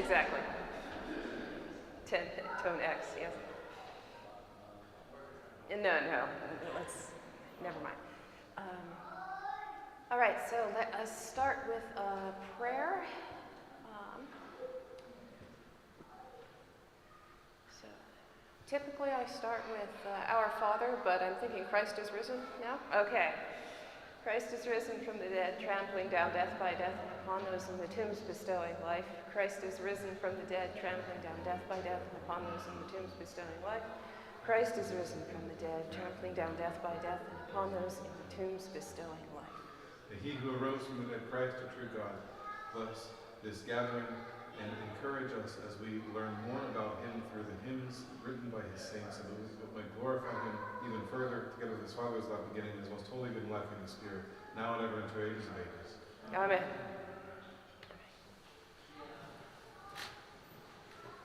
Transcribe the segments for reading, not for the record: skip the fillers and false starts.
exactly. 10, tone X, yes. No, never mind. All right, so let us start with a prayer. So typically I start with Our Father, but I'm thinking Christ is risen now? Okay. Christ is risen from the dead, trampling down death by death, and upon those in the tombs bestowing life. Christ is risen from the dead, trampling down death by death, and upon those in the tombs bestowing life. Christ is risen from the dead, trampling down death by death, and upon those in the tombs bestowing life. May he who arose from the dead, Christ, the true God, bless this gathering and encourage us as we learn more about him through the hymns written by his saints, and that we might glorify him even further, together with his Father's love, beginning in his most holy, good, and life in the Spirit, now and ever, into ages of ages. Amen.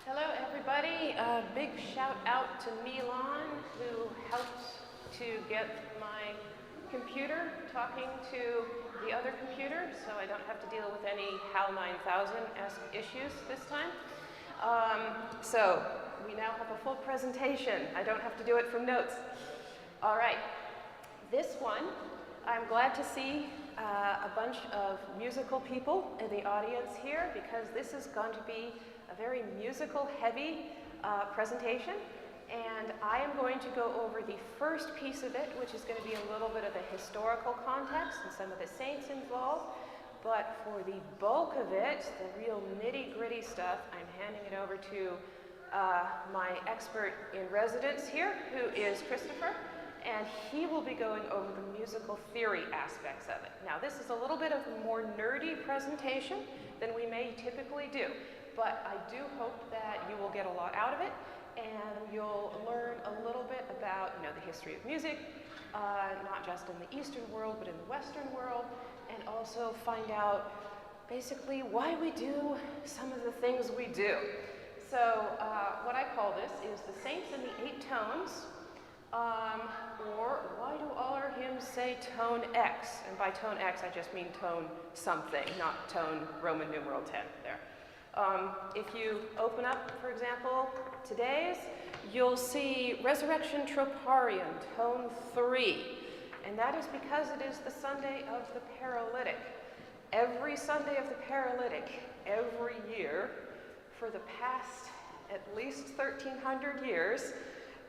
Hello, everybody. A big shout out to Milan, who helped to get my computer talking to the other computer, so I don't have to deal with any HAL 9000-esque issues this time. So we now have a full presentation. I don't have to do it from notes. All right. This one, I'm glad to see a bunch of musical people in the audience here, because this is going to be a very musical-heavy presentation. And I am going to go over the first piece of it, which is going to be a little bit of the historical context and some of the saints involved. But for the bulk of it, the real nitty-gritty stuff, I'm handing it over to my expert in residence here, who is Christopher, and he will be going over the musical theory aspects of it. Now, this is a little bit of a more nerdy presentation than we may typically do, but I do hope that you will get a lot out of it, and you'll learn a little bit about, the history of music, not just in the Eastern world, but in the Western world, and also find out basically why we do some of the things we do. So what I call this is the Saints in the Eight Tones, or why do all our hymns say tone X? And by tone X, I just mean tone something, not tone Roman numeral 10 there. If you open up, for example, today's, you'll see Resurrection Troparion, tone 3. And that is because it is the Sunday of the Paralytic. Every Sunday of the Paralytic, every year, for the past at least 1,300 years,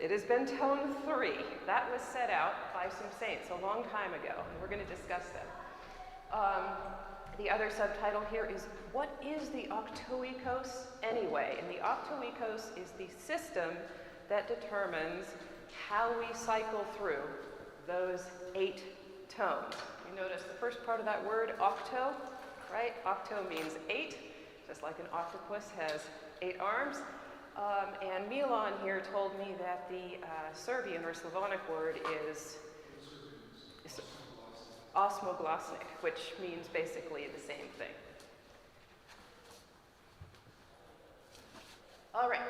it has been tone 3. That was set out by some saints a long time ago, and we're going to discuss them. The other subtitle here is, what is the octoekos anyway? And the octoekos is the system that determines how we cycle through those 8 tones. You notice the first part of that word, octo, right? Octo means 8, just like an octopus has 8 arms. And Milan here told me that the Serbian or Slavonic word is osmoglasnik, which means basically the same thing. All right,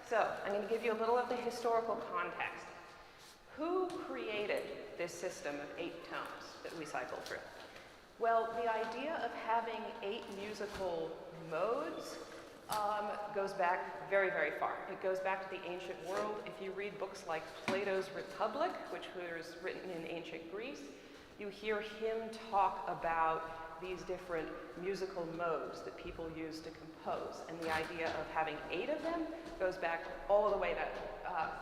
so I'm going to give you a little of the historical context. Who created this system of 8 tones that we cycle through? Well, the idea of having 8 musical modes goes back very, very far. It goes back to the ancient world. If you read books like Plato's Republic, which was written in ancient Greece, you hear him talk about these different musical modes that people use to compose. And the idea of having 8 of them goes back all the way that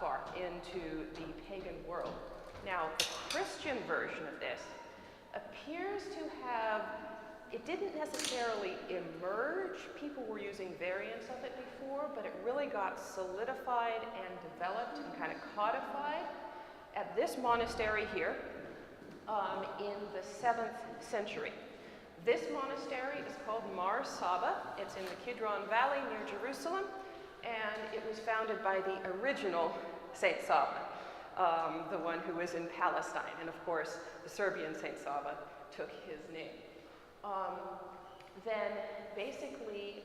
far into the pagan world. Now, the Christian version of this appears to have, it didn't necessarily emerge. People were using variants of it before, but it really got solidified and developed and kind of codified at this monastery here in the 7th century. This monastery is called Mar Saba. It's in the Kidron Valley near Jerusalem, and it was founded by the original Saint Saba, the one who was in Palestine. And of course, the Serbian Saint Saba took his name. Then basically,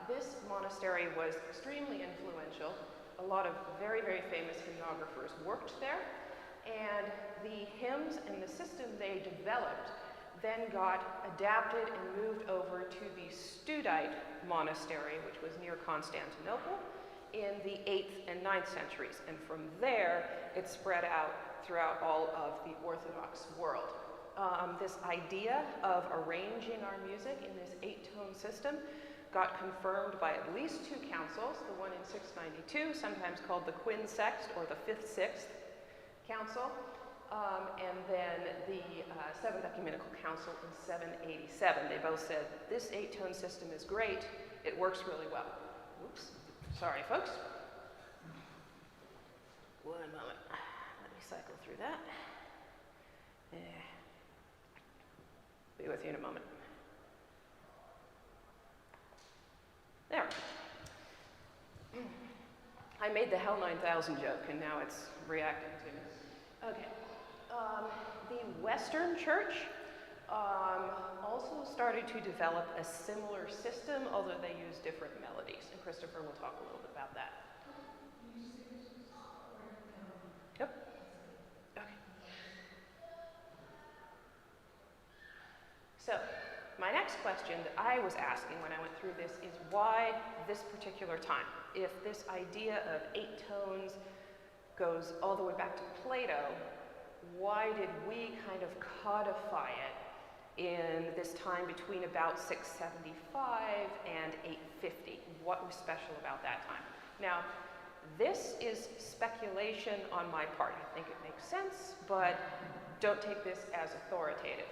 this monastery was extremely influential. A lot of very, very famous hymnographers worked there, and the hymns and the system they developed then got adapted and moved over to the Studite monastery, which was near Constantinople, in the 8th and 9th centuries. And from there, it spread out throughout all of the Orthodox world. This idea of arranging our music in this 8-tone system got confirmed by at least 2 councils, the one in 692, sometimes called the Quinsext or the 5th-6th Council, and then the Seventh Ecumenical Council in 787. They both said, this 8-tone system is great, it works really well. Oops, sorry folks. One moment, let me cycle through that. Be with you in a moment. There. I made the Hell 9000 joke, and now it's reacting to me. Okay. The Western Church also started to develop a similar system, although they use different melodies. And Christopher will talk a little bit about that. Yep. Okay. So, my next question that I was asking when I went through this is why this particular time? If this idea of 8 tones goes all the way back to Plato, why did we kind of codify it in this time between about 675 and 850? What was special about that time? Now, this is speculation on my part. I think it makes sense, but don't take this as authoritative.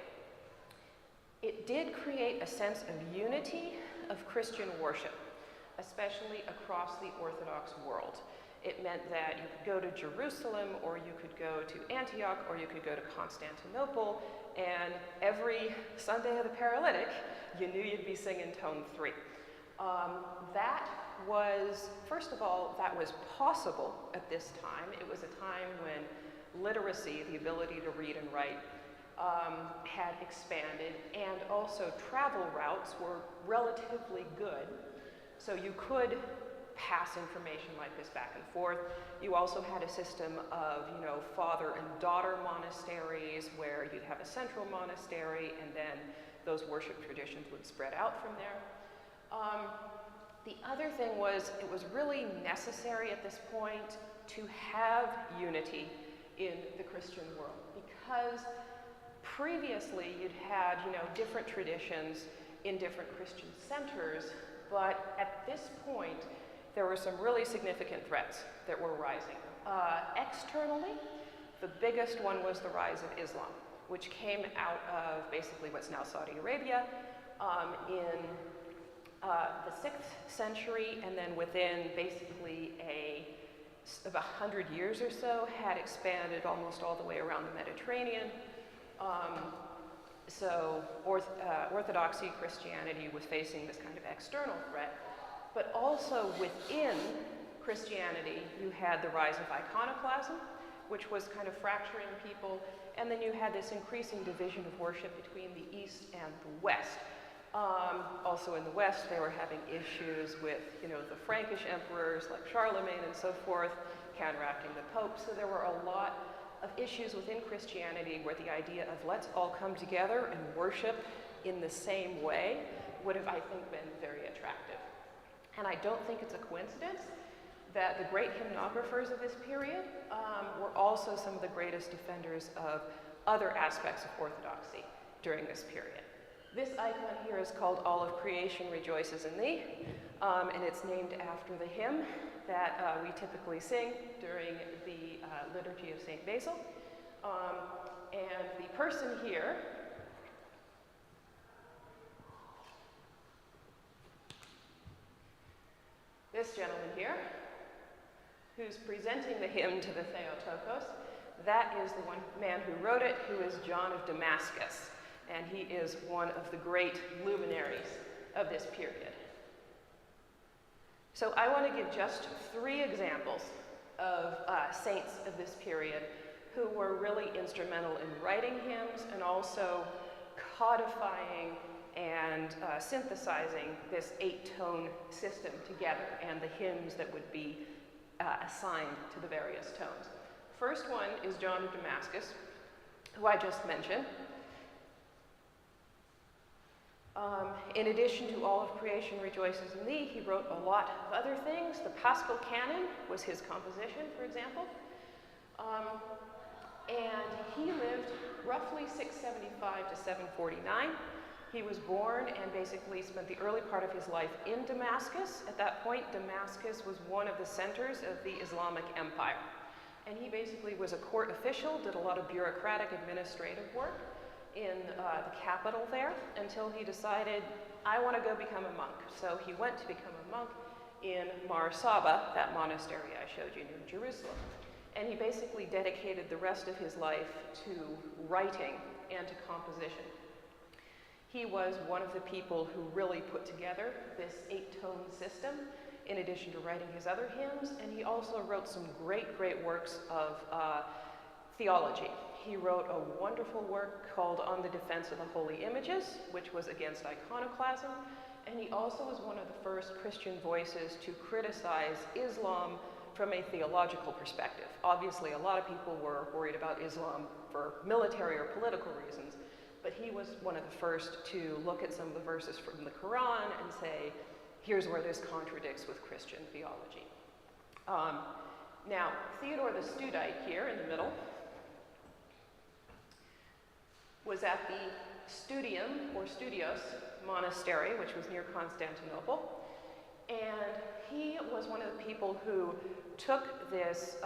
It did create a sense of unity of Christian worship, especially across the Orthodox world. It meant that you could go to Jerusalem, or you could go to Antioch, or you could go to Constantinople, and every Sunday of the Paralytic, you knew you'd be singing tone 3. That was, first of all, that was possible at this time. It was a time when literacy, the ability to read and write, had expanded, and also travel routes were relatively good, so you could pass information like this back and forth. You also had a system of, father and daughter monasteries where you'd have a central monastery, and then those worship traditions would spread out from there. The other thing was, it was really necessary at this point to have unity in the Christian world, because previously you'd had, different traditions in different Christian centers, but at this point, there were some really significant threats that were rising. Externally, the biggest one was the rise of Islam, which came out of basically what's now Saudi Arabia in the 6th century, and then within basically about 100 years or so, had expanded almost all the way around the Mediterranean. So Orthodoxy Christianity was facing this kind of external threat, but also within Christianity, you had the rise of iconoclasm, which was kind of fracturing people, and then you had this increasing division of worship between the East and the West. Also in the West, they were having issues with, the Frankish emperors like Charlemagne and so forth, counteracting the Pope. So there were a lot of issues within Christianity where the idea of let's all come together and worship in the same way would have, I think, been very attractive. And I don't think it's a coincidence that the great hymnographers of this period were also some of the greatest defenders of other aspects of orthodoxy during this period. This icon here is called All of Creation Rejoices in Thee, and it's named after the hymn that we typically sing during the liturgy of St. Basil. And the person here this gentleman here, who's presenting the hymn to the Theotokos, that is the one man who wrote it, who is John of Damascus, and he is one of the great luminaries of this period. So I want to give just 3 examples of saints of this period who were really instrumental in writing hymns and also codifying and synthesizing this 8-tone system together, and the hymns that would be assigned to the various tones. First one is John of Damascus, who I just mentioned. In addition to all of creation rejoices in thee, he wrote a lot of other things. The Paschal Canon was his composition, for example. And he lived roughly 675 to 749. He was born and basically spent the early part of his life in Damascus. At that point, Damascus was one of the centers of the Islamic Empire. And he basically was a court official, did a lot of bureaucratic administrative work in the capital there until he decided, I want to go become a monk. So he went to become a monk in Mar Saba, that monastery I showed you near Jerusalem. And he basically dedicated the rest of his life to writing and to composition. He was one of the people who really put together this 8-tone system, in addition to writing his other hymns, and he also wrote some great works of theology. He wrote a wonderful work called On the Defense of the Holy Images, which was against iconoclasm, and he also was one of the first Christian voices to criticize Islam from a theological perspective. Obviously, a lot of people were worried about Islam for military or political reasons, but he was one of the first to look at some of the verses from the Quran and say, here's where this contradicts with Christian theology. Now, Theodore the Studite here in the middle was at the Studium, or Studios, monastery, which was near Constantinople. And he was one of the people who took this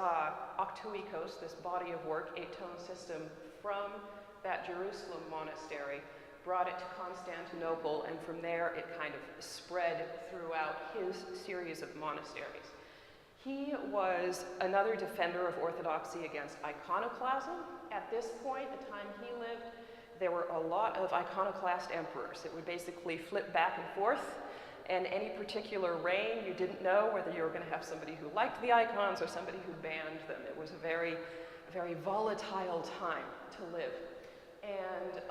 octoikos, this body of work, 8-tone system, from that Jerusalem monastery, brought it to Constantinople, and from there it kind of spread throughout his series of monasteries. He was another defender of orthodoxy against iconoclasm. At this point, the time he lived, there were a lot of iconoclast emperors. It would basically flip back and forth, and any particular reign, you didn't know whether you were going to have somebody who liked the icons or somebody who banned them. It was a very volatile time to live. And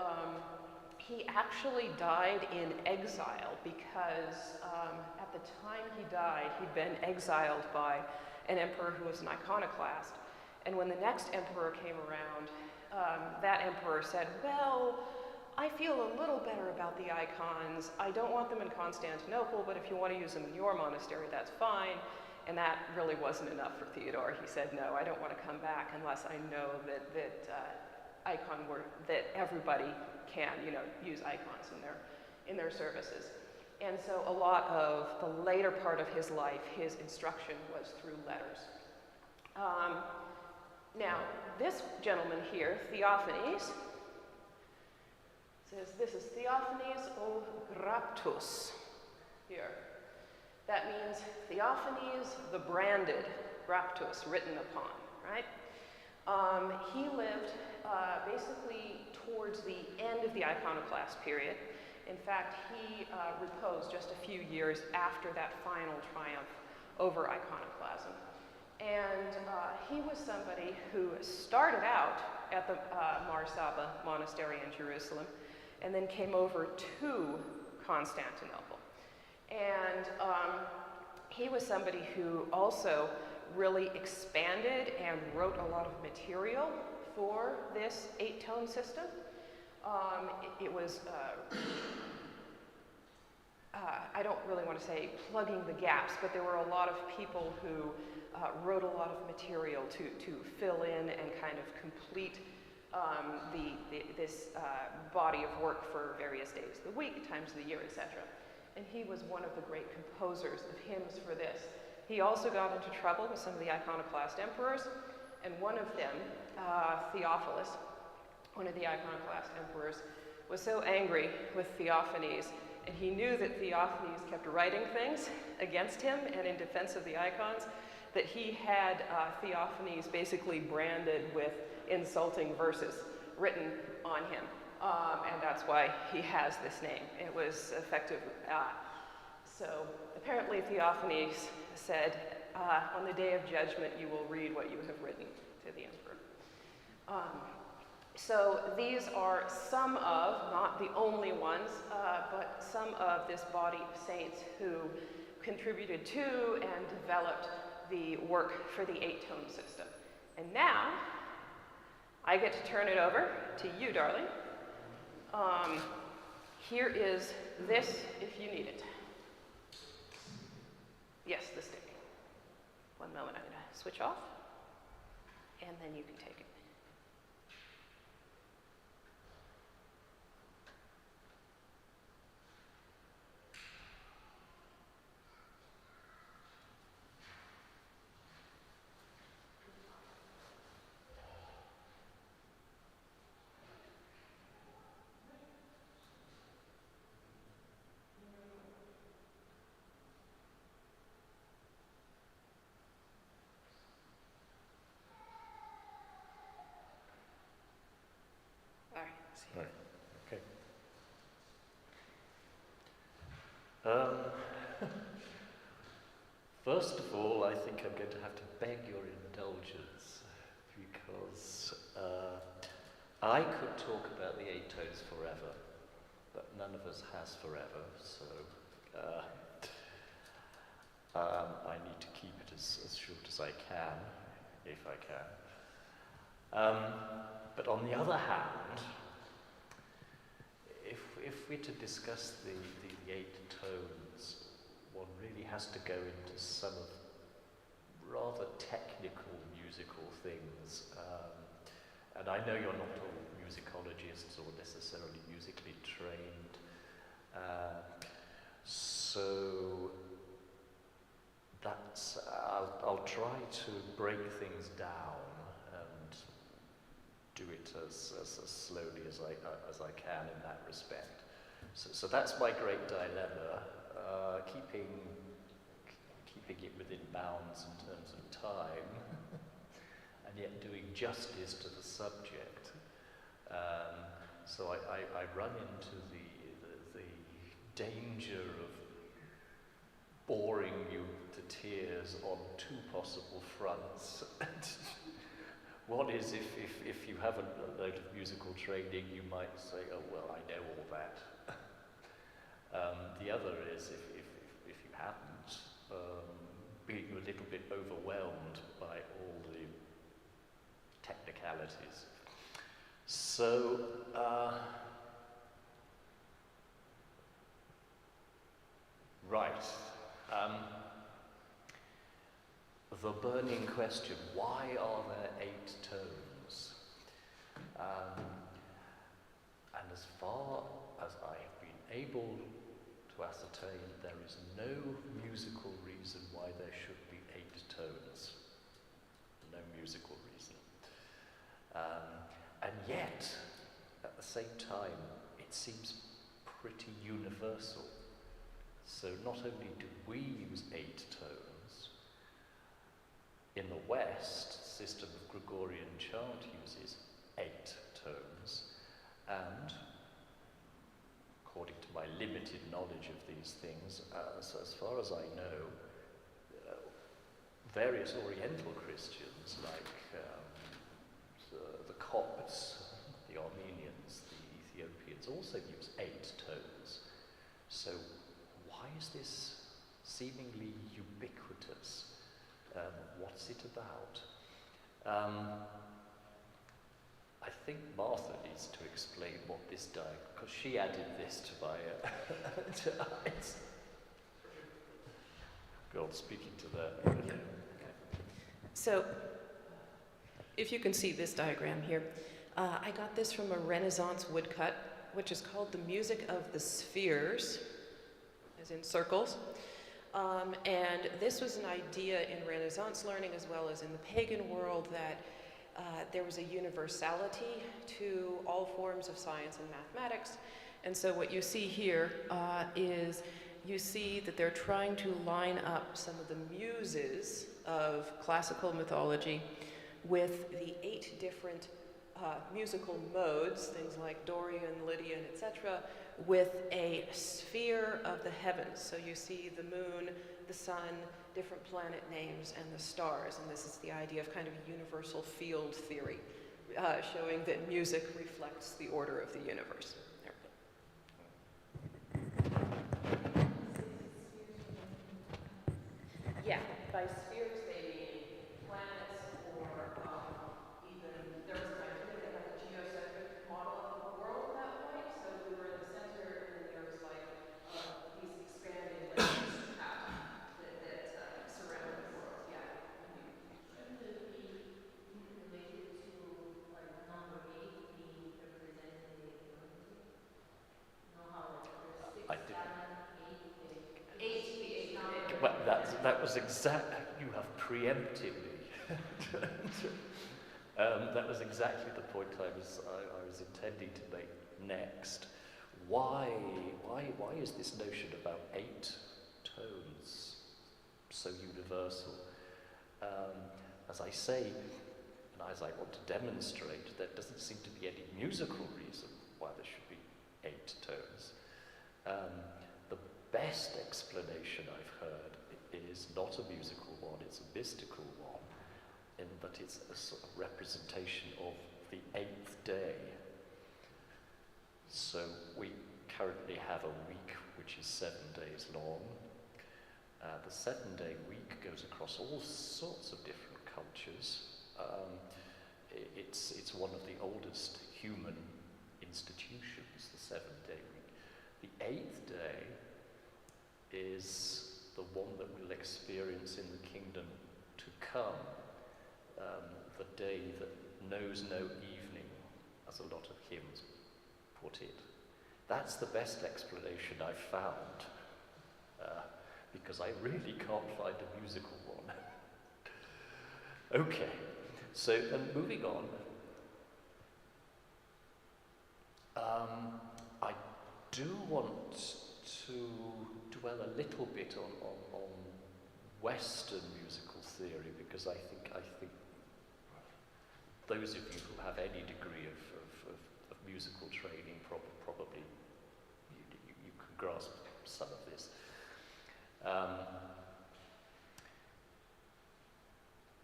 he actually died in exile because at the time he died, he'd been exiled by an emperor who was an iconoclast. And when the next emperor came around, that emperor said, well, I feel a little better about the icons. I don't want them in Constantinople, but if you want to use them in your monastery, that's fine. And that really wasn't enough for Theodore. He said, no, I don't want to come back unless I know that everybody can, use icons in their services. And so a lot of the later part of his life, his instruction was through letters. Now, this gentleman here, Theophanes, says, this is Theophanes o Graptus here. That means Theophanes the branded, Graptus, written upon, right? He lived basically towards the end of the iconoclast period. In fact, he reposed just a few years after that final triumph over iconoclasm. And he was somebody who started out at the Mar Saba monastery in Jerusalem and then came over to Constantinople. And he was somebody who also really expanded and wrote a lot of material for this 8-tone system. It was, I don't really want to say plugging the gaps, but there were a lot of people who wrote a lot of material to fill in and kind of complete this body of work for various days of the week, times of the year, etc. And he was one of the great composers of hymns for this. He also got into trouble with some of the iconoclast emperors, and one of them, Theophilus, one of the iconoclast emperors, was so angry with Theophanes, and he knew that Theophanes kept writing things against him and in defense of the icons, that he had Theophanes basically branded with insulting verses written on him. And that's why he has this name. It was effective. So apparently Theophanes said, on the day of judgment, you will read what you have written to the emperor. So these are some of, not the only ones, but some of this body of saints who contributed to and developed the work for the 8-tone system. And now, I get to turn it over to you, darling. Here is this if you need it. Yes, the stick. One moment, I'm going to switch off, and then you can take it. Right. Okay. First of all, I think I'm going to have to beg your indulgence because I could talk about the 8 tones forever, but none of us has forever, so I need to keep it as short as I can, if I can. But on the other hand, if we're to discuss the 8 tones, one really has to go into some of rather technical musical things. And I know you're not all musicologists or necessarily musically trained. So that's, I'll try to break things down and do it as slowly as I can in that respect. So that's my great dilemma, keeping it within bounds in terms of time, and yet doing justice to the subject. So I run into the danger of boring you to tears on 2 possible fronts. One is if you haven't a load of musical training, you might say, oh, well, I know all that. The other is if you haven't, being a little bit overwhelmed by all the technicalities. So, right. The burning question, why are there 8 tones? And as far as I have been able to ascertain, there is no musical reason why there should be 8 tones. No musical reason. And yet, at the same time, it seems pretty universal. So not only do we use 8 tones, in the West, the system of Gregorian chant uses 8 tones, and according to my limited knowledge of these things, so as far as I know, various Oriental Christians like the Copts, the Armenians, the Ethiopians also use 8 tones. So why is this seemingly ubiquitous? What's it about? I think Martha needs to explain what this diagram, because she added this to my to eyes. God speaking to that. Okay. So, if you can see this diagram here, I got this from a Renaissance woodcut, which is called the Music of the Spheres, as in circles. And this was an idea in Renaissance learning as well as in the pagan world that there was a universality to all forms of science and mathematics. And so what you see here is you see that they're trying to line up some of the muses of classical mythology with the 8 different musical modes, things like Dorian, Lydian, etc., with a sphere of the heavens. So you see the moon, the sun, different planet names, and the stars. And this is the idea of kind of a universal field theory, showing that music reflects the order of the universe. There. Yeah, by spheres they mean planets or even, there was an idea that had a geocentric model of the world at that point. So we were in the center in the Well, that was you have preempted me. That was exactly the point I was intending to make next. Why is this notion about 8 tones so universal? As I say, and as I want to demonstrate, there doesn't seem to be any musical reason why there should be 8 tones. The best explanation I've heard is not a musical one, it's a mystical one, in that it's a sort of representation of the 8th day. So we currently have a week which is 7 days long. The 7-day week goes across all sorts of different cultures. It's one of the oldest human institutions, the 7-day week. The 8th day is the one that we'll experience in the kingdom to come, the day that knows no evening, as a lot of hymns put it. That's the best explanation I've found, because I really can't find a musical one. Okay, so moving on. I do want to dwell a little bit on Western musical theory, because I think those of you who have any degree of musical training probably you can grasp some of this.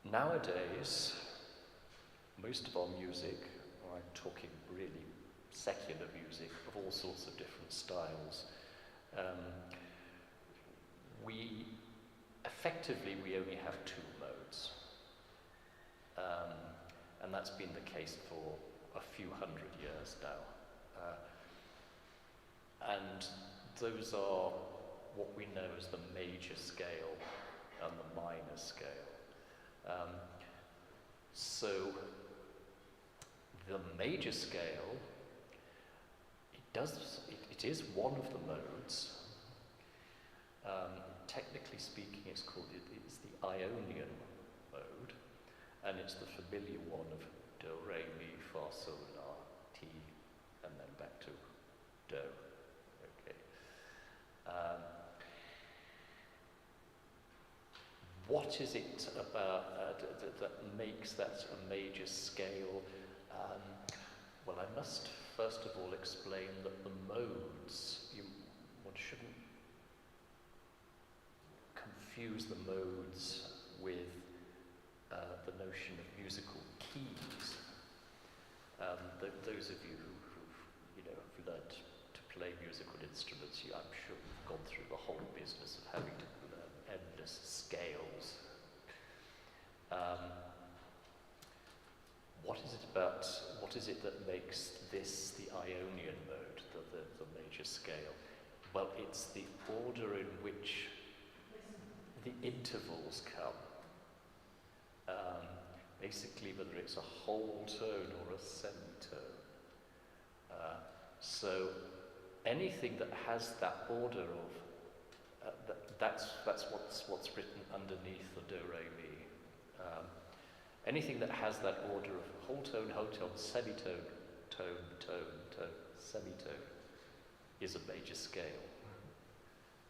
Nowadays, most of our music, I'm talking really secular music of all sorts of different styles, we only have 2 modes. And that's been the case for a few hundred years now. And those are what we know as the major scale and the minor scale. So the major scale, it is one of the modes. Technically speaking, it's the Ionian mode, and it's the familiar one of do, re, mi, fa, sol, la, ti, and then back to do. Okay. What is it about that makes that a major scale? Well, I must first of all explain that the modes, one shouldn't confuse the modes with the notion of musical keys. Those of you who've have learned to play musical instruments, I'm sure you've gone through the whole business of having to learn endless scales. What is it that makes this the Ionian mode, the major scale? Well, it's the order in which the intervals come. Basically, whether it's a whole tone or a semitone. So anything that has that order of that's what's written underneath the do, re, mi. Anything that has that order of whole tone, semitone, tone, tone, tone, semitone is a major scale.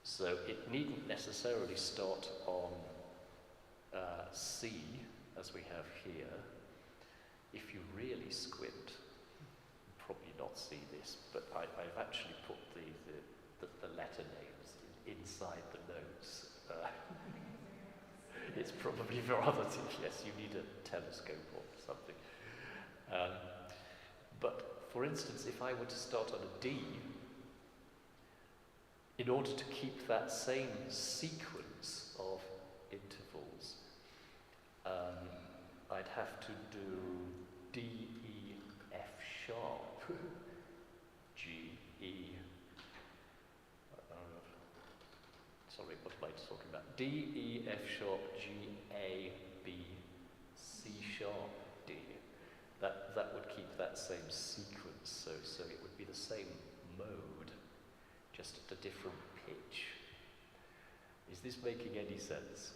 So it needn't necessarily start on C, as we have here. If you really squint, you'll probably not see this, but I've actually put the letter names inside the notes. It's probably for other things. Yes, you need a telescope or something. But for instance, if I were to start on a D, in order to keep that same sequence of intervals, I'd have to do D, E, F sharp, G, E. Sorry, what am I talking about? D, E, F sharp, G, A, B, C sharp, D. That would keep that same sequence, so it would be the same mode, just at a different pitch. Is this making any sense?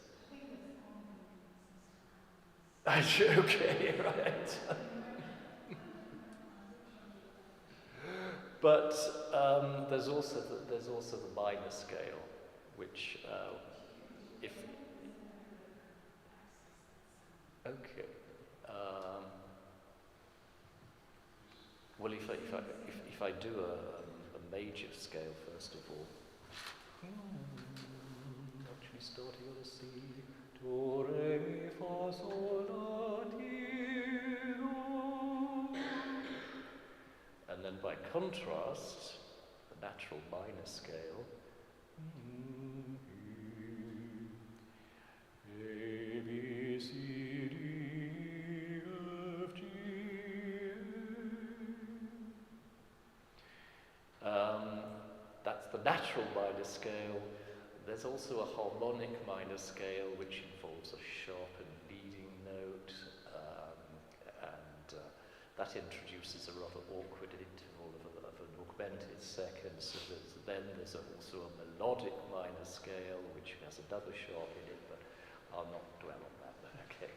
Okay, right. But there's also the minor scale, which well, if I do a major scale first of all, actually starting on a C, do re mi fa sol la ti do, and then by contrast, the natural minor scale, A, B, C, D, F, G, that's the natural minor scale. There's also a harmonic minor scale which involves a sharp and leading note, and that introduces a rather awkward interval of an augmented second. So then there's also a melodic minor scale which has another sharp in it, but I'll not dwell on that. Okay.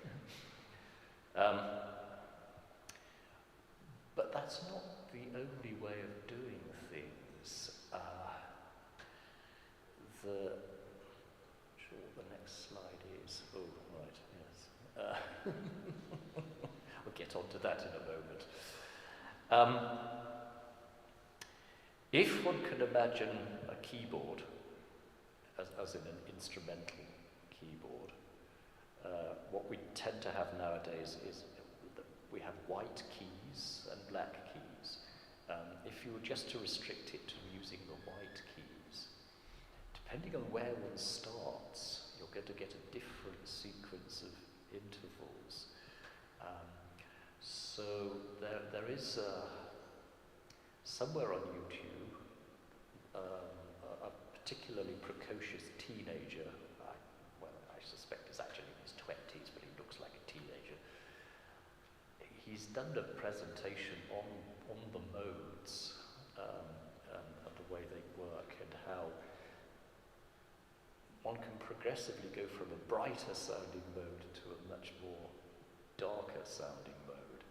But that's not the only way of doing things. Sure what the next slide is. Oh, right, yes. We'll get on to that in a moment. If one can imagine a keyboard, as in an instrumental keyboard, what we tend to have nowadays is that we have white keys and black keys. If you were just to restrict it to using the white keys, depending on where one starts, you're going to get a different sequence of intervals. So there is somewhere on YouTube a particularly precocious teenager, I suspect is actually in his 20s, but he looks like a teenager. He's done a presentation on the modes and the way they work, and how one can progressively go from a brighter sounding mode to a much more darker sounding mode.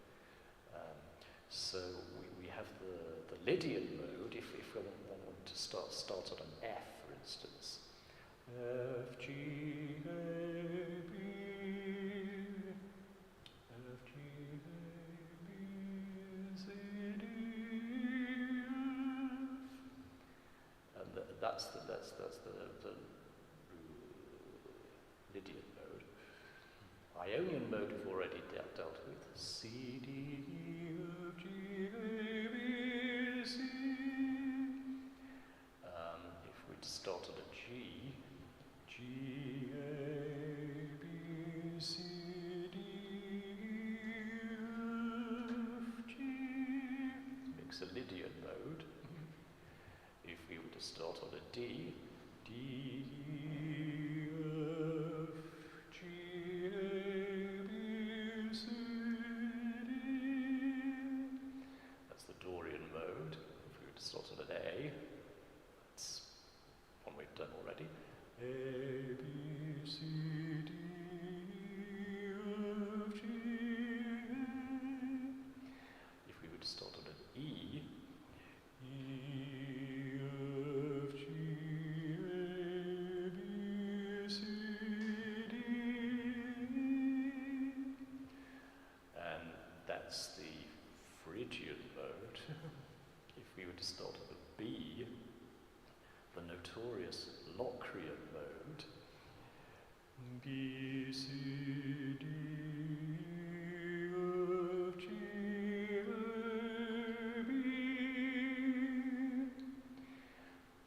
So we have the Lydian mode, if we want to start on an F, for instance. F, G, A, B, F, G, A, B, C, D, F. And that's the Lydian mode. Ionian mode we've already dealt with. C, D, E, F, G, A, B, C. If we'd start at a G, G, A, B, C, D, F, G, makes a Lydian mode. If we were to start on a D, D, F, G, A, B, C, D. That's the Dorian mode. If we were to start on an A, that's one we've done already. A, B, C, D, F, G. If we were to start on an E, E, F, G, A, B, C, D. And that's the Phrygian mode. If we were to start at a B, the notorious Locrian mode. B, C, D, F, G, A, B.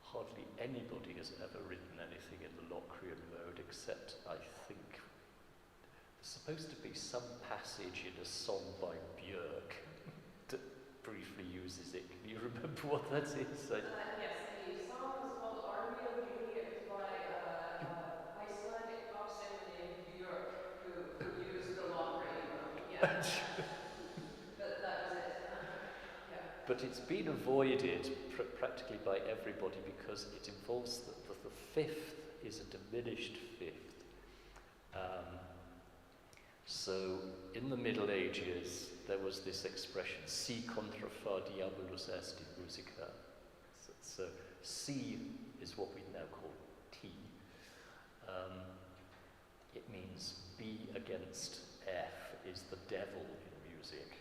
Hardly anybody has ever written anything in the Locrian mode, except I think there's supposed to be some passage in a song by Björk that briefly uses it. Can you remember what that is? Yes, the song was called Army of Julie. It was by Icelandic pop singer named Björk, who used the Locrian mode. Yeah. But that was it. Yeah. But it's been avoided practically by everybody because it involves the fifth is a diminished fifth. So in the Middle Ages, there was this expression, si contra fa diabolus est in musica. So C is what we now call T. It means B against F is the devil in music.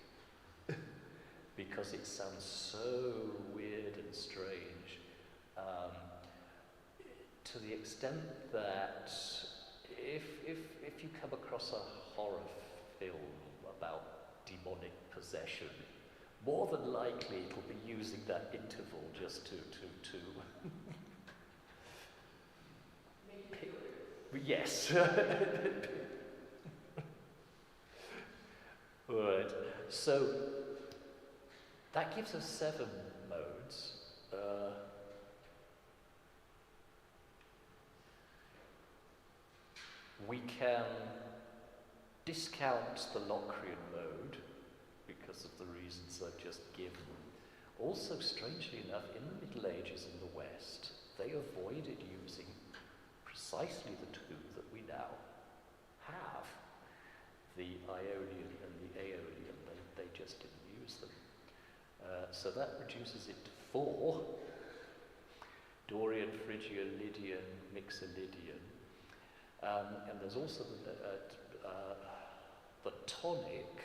Because it sounds so weird and strange. To the extent that if you come across a horror film about demonic possession, more than likely it will be using that interval just to yes. Right. So that gives us 7 modes. We can discount the Locrian mode because of the reasons I've just given. Also, strangely enough, in the Middle Ages in the West, they avoided using precisely the two that we now have, the Ionian and the Aeolian. They just didn't use them. So that reduces it to 4. Dorian, Phrygian, Lydian, Mixolydian. And there's also the tonic.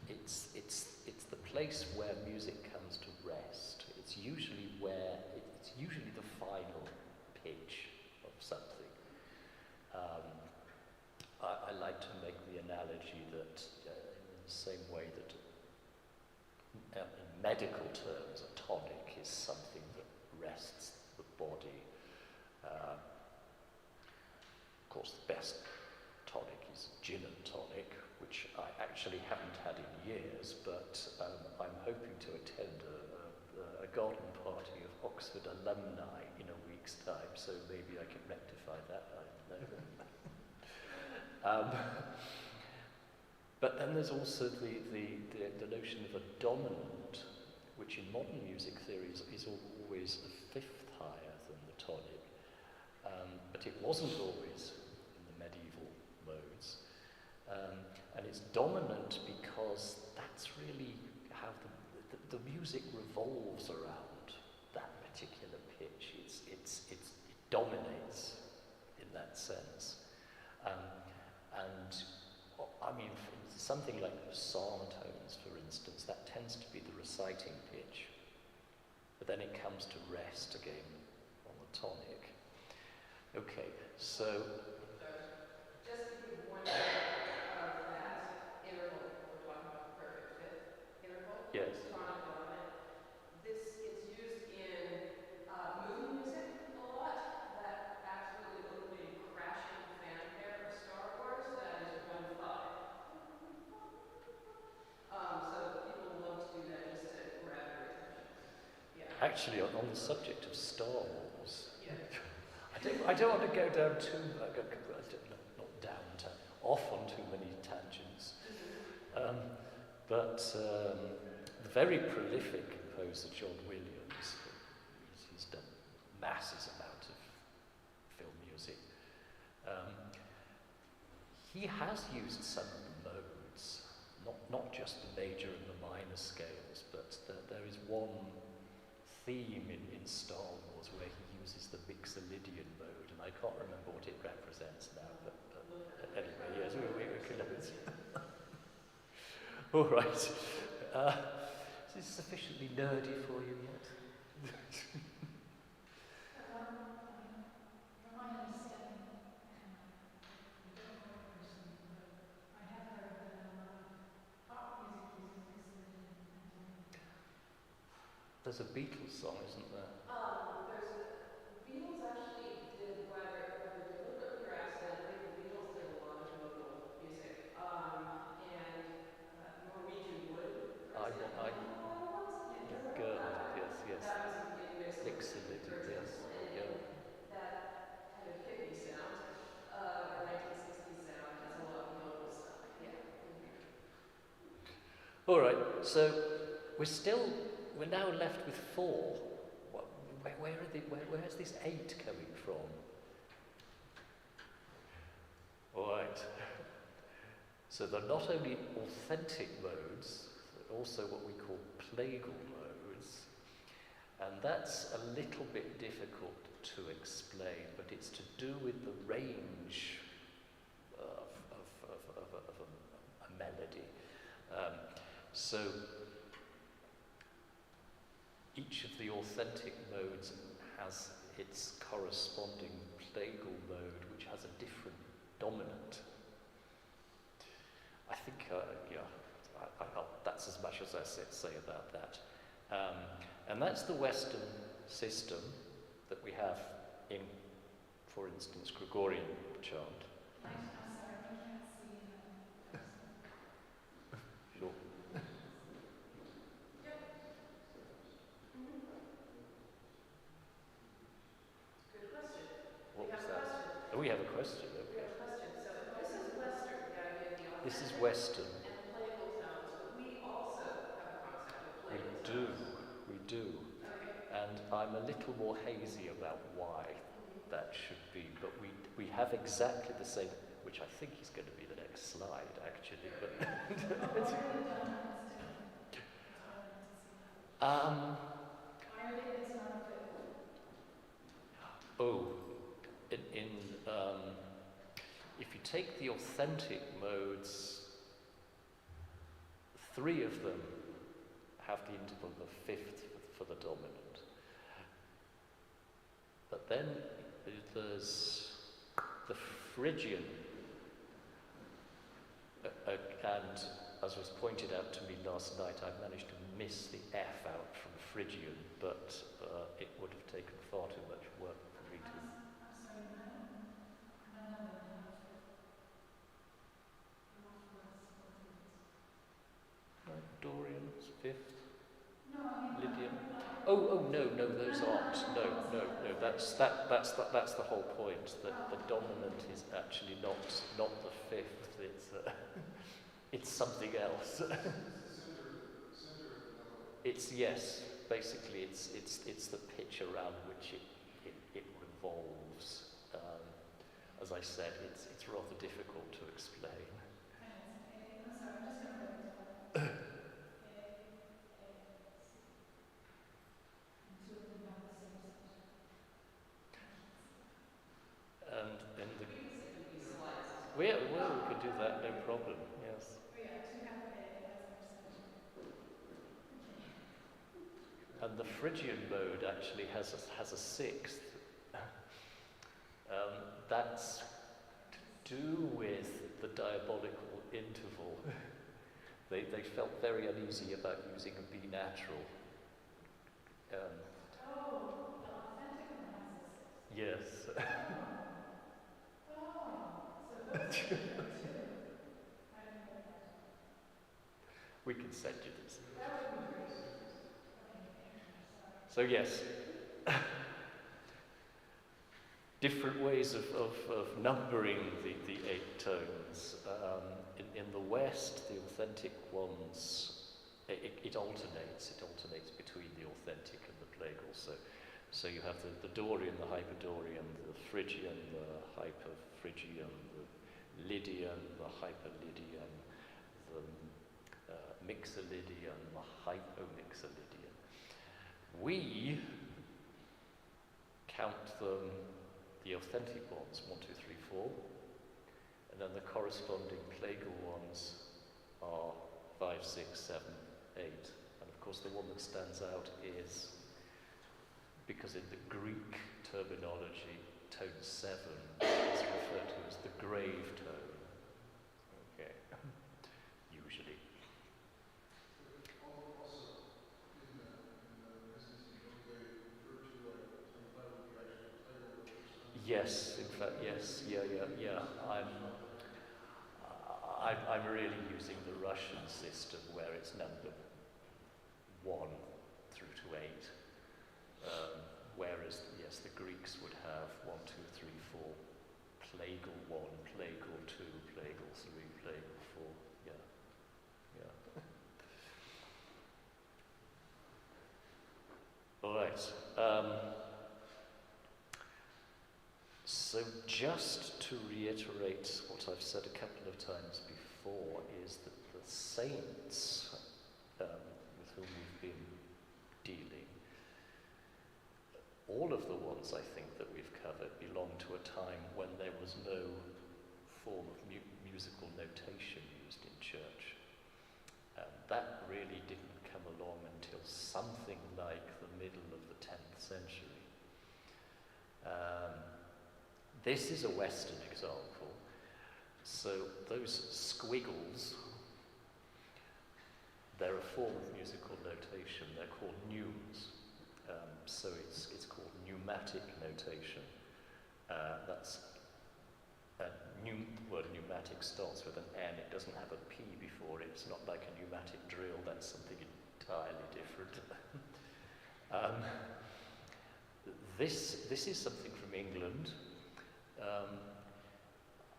It's the place where music comes to rest. It's usually the final pitch of something. I like to make the analogy that in the same way that in medical terms a tonic is something that rests the body. Of course, the best tonic is gin and tonic, which I actually haven't had in years, but I'm hoping to attend a garden party of Oxford alumni in a week's time, so maybe I can rectify that, I don't know. But then there's also the notion of a dominant, which in modern music theory is always a fifth higher than the tonic, but it wasn't always in the medieval modes. And it's dominant because that's really how the music revolves around that particular pitch. It dominates in that sense. And I mean, something like psalm tones, for instance, that tends to be the reciting pitch. But then it comes to rest again on the tonic. Okay, so Just to give one of that interval, we're talking about perfect fifth interval. yes. Tonic dominant. This is used in movie music a lot. That absolutely opening crashing fanfare of Star Wars, that is 1/5. So people love to do that just to grab your attention. Yeah. Actually, on the subject of Star Wars, Yeah. I don't want to go down off on too many tangents. But the very prolific composer John Williams, he's done masses amount of film music. He has used some of the modes, not just the major and the minor scales, but there is one theme in Star Wars where he uses the Mixolydian mode, and I can't remember what it represents now, but anyway, yes, we can look at it. All right. Is this sufficiently nerdy for you yet? From my understanding, I don't know a person, but I have heard that a lot of pop music uses Mixolydian. There's a Beatles song, isn't there? The Beatles actually did, whether deliberately or accidentally, the Beatles did a lot of vocal music. And Norwegian Wood, for example. Good, yes. That was in Mixolydian, for yes. example. Yeah. And that kind of hippie sound, or 1960s sound, has a lot of vocal stuff. Yeah. All right, so we're now left with 4. Well, where's this 8 coming from? All right. So they're not only authentic modes, they're also what we call plagal modes. And that's a little bit difficult to explain, but it's to do with the range of a melody. So each of the authentic modes has its corresponding plagal mode, which has a different dominant. I think, that's as much as I say about that. And that's the Western system that we have in, for instance, Gregorian chant. I'm sorry, I can't see the Sure. Good question. What We was have a that? question. Oh, we have a question. We Okay. have a question. So this is Western, the idea of the This is authentic Western. and plagal tones, but we also have a concept of We plagal do. tones. We do. Okay. And I'm a little more hazy about why that should be, but we have exactly the same, which I think is going to be the next slide, actually. But Why are they this not fit? if you take the authentic modes, 3 of them have the interval of 5th for the dominant. But then there's the Phrygian, and as was pointed out to me last night, I managed to miss the F out from Phrygian, but it would have taken far too much work for me to... Dorian's 5th? Lydian? Oh, no, those aren't. No. That's the whole point. That the dominant is actually not the 5th. It's something else. Basically it's the pitch around which it revolves. As I said, it's rather difficult to explain. We could do that, no problem, yes. And the Phrygian mode actually has a 6th. That's to do with the diabolical interval. They felt very uneasy about using a B natural. The authentic one has a 6. Yes. So those are too. I didn't know that. We can send you this. That would be great. So yes, different ways of numbering the 8 tones. In the West, the authentic ones, it alternates between the authentic and the plagal. So you have the Dorian, the Hyperdorian, the Phrygian, the Hyperphrygian, the Lydian, the Hyperlydian, the Mixolydian, the Hypomixolydian. We count them, the authentic ones, 1, 2, 3, 4, and then the corresponding plagal ones are 5, 6, 7, 8. And of course the one that stands out is, because in the Greek terminology, tone 7 is referred to as the grave tone. Okay, usually. Yes, in fact, yes, yeah. I'm really using the Russian system where it's numbered 1 through to 8. Whereas, yes, the Greeks would have 1, 2, 3, 4, plagal 1, plagal 2, plagal 3, plagal 4. Yeah. All right. So just to reiterate what I've said a couple of times before, is that the saints with whom we've been dealing, all of the ones I think that we've covered belong to a time when there was no form of musical notation used in church. That really didn't come along until something like the middle of the 10th century. This is a Western example. So those squiggles, they're a form of musical notation. They're called neumes. So it's called pneumatic notation. That's the word pneumatic starts with an N. It doesn't have a P before it. It's not like a pneumatic drill. That's something entirely different. This is something from England.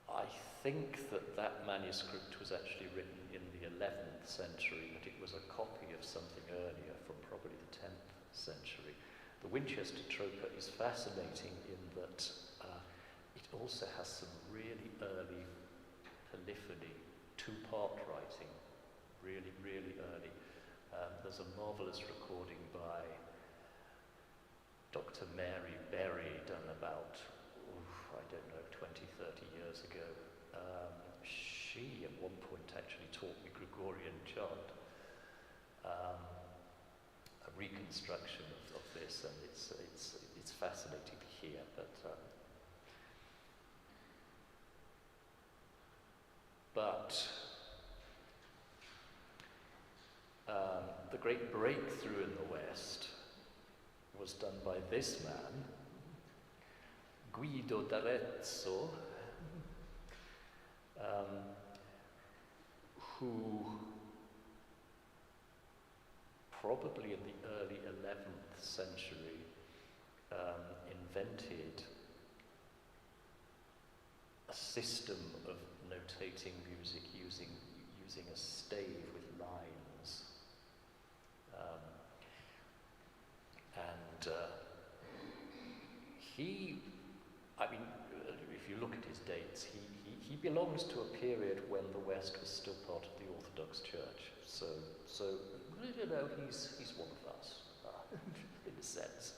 I think that manuscript was actually written in the 11th century, but it was a copy of something earlier from probably the 10th century. The Winchester Troper is fascinating in that it also has some really early polyphony, two-part writing, really, really early. There's a marvellous recording by Dr. Mary Berry done about, I don't know, 20, 30 years ago. She at one point actually taught me Gregorian chant, a reconstruction of this, and it's fascinating to hear. But the great breakthrough in the West was done by this man, Guido d'Arezzo, who probably in the early 11th century invented a system of notating music using a stave with lines. If you look at his dates, he belongs to a period when the West was still part of the Orthodox Church. So you know, he's one of us, in a sense.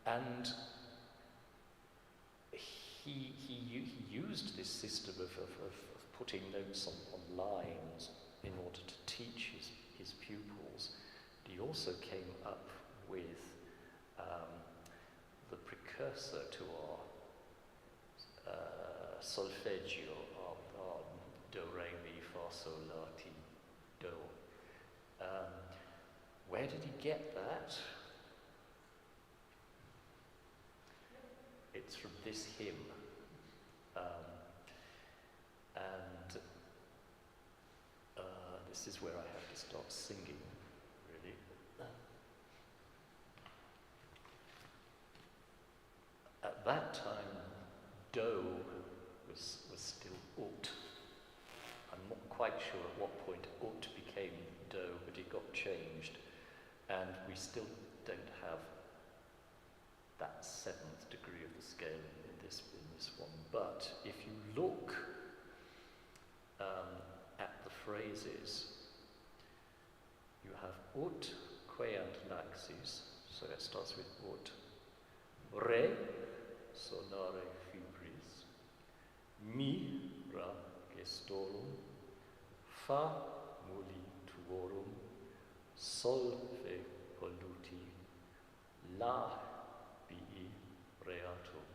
And he used this system of putting notes on lines in order to teach his pupils. He also came up with the precursor to our solfeggio, our do, re, mi, fa, sol, la, ti, do. Where did he get that? It's from this hymn. This is where I have to start singing, really. At that time, do was still ut. I'm not quite sure at what point ut became do, but it got changed, and we still don't have that 7th degree of the scale in this one. But if you look at the phrases, you have ut, queant laxis, so it starts with ut. Re, sonare fibris. Mi, ra, gestorum. Fa, muli tuorum. Sol, fe, polluti. La, bii, reatum.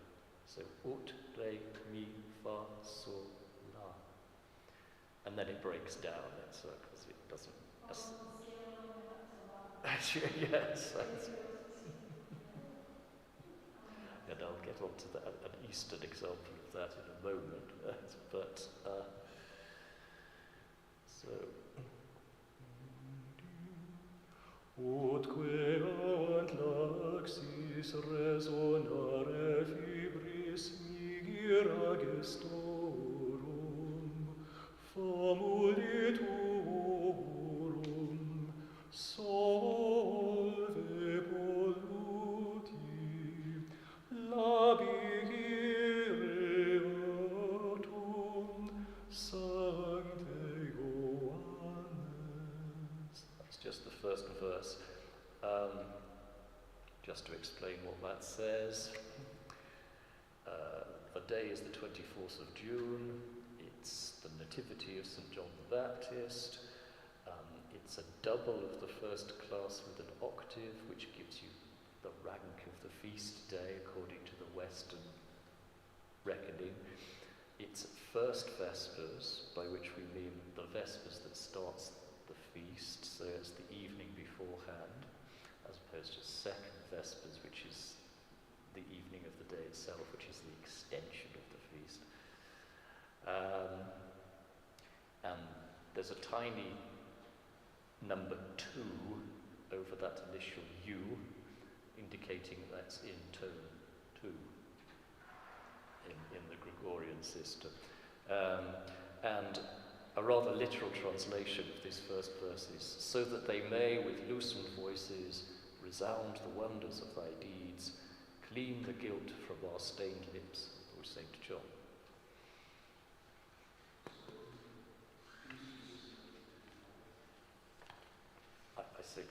So ut, re, mi, fa, sol, la. And then it breaks down in circles. It doesn't. Yes. And I'll get on to an Eastern example of that in a moment. But so. Ut queant laxis resonare fibris migira gestorum, famuli tuorum, solve just to explain what that says, the day is the 24th of June. It's the Nativity of St. John the Baptist. It's a double of the first class with an octave, which gives you the rank of the feast day according to the Western reckoning. It's first Vespers, by which we mean the Vespers that starts the feast, so it's the evening beforehand, as opposed to second Vespers, which is the evening of the day itself, which is the extension of the feast. And there's a tiny number 2 over that initial U, indicating that's in tone 2 in the Gregorian system. And a rather literal translation of this first verse is, so that they may with loosened voices resound the wonders of thy deeds, clean the guilt from our stained lips, O St. John. I say,